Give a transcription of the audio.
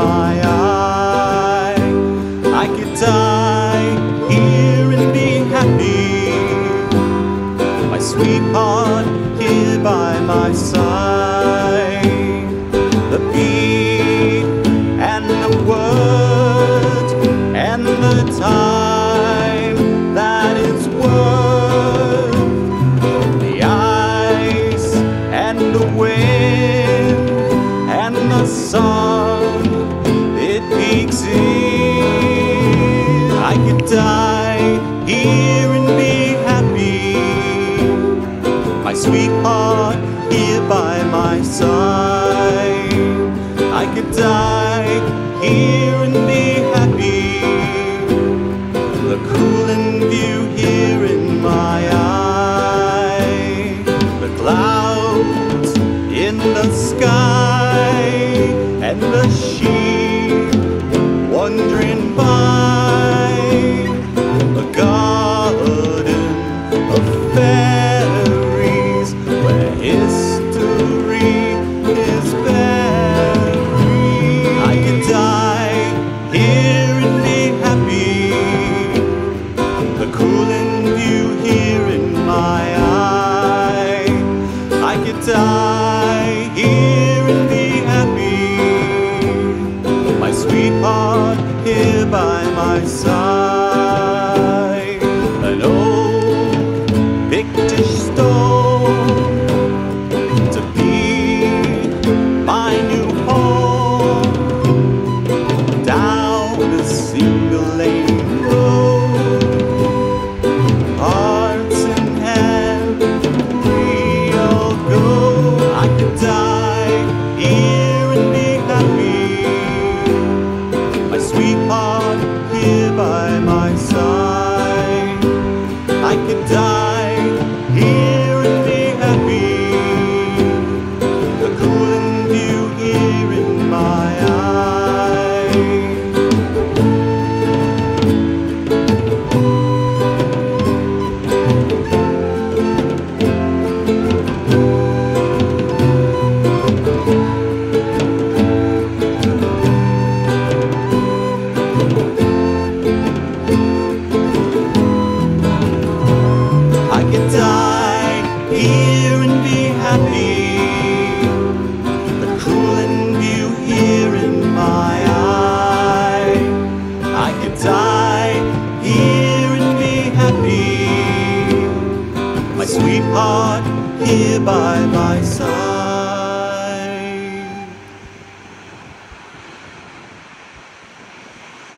my eye. I could die here and be happy, my sweetheart here by my side. The beat and the word and the time that it's worth, the ice and the wind and the sun it peaks in. I could die here and be happy, my sweetheart here by my side. I could die here and be happy, the cooling view here in my eye, the clouds in the sky and the sheep wandering by, a garden of fairies where history is buried. I could die here and be happy, the cooling view here in my eye. I could die here and be happy, my sweetheart here by my side. An old Pictish stone to be my new home, down a single lane road, hearts in hand, we all go. I could die here and be happy, my sweetheart here by my side. I could die here and be happy, the cooling view here in my eye. I could die here and be happy, the cooling view here in my eye. I could die here and be happy, my sweetheart here by my side.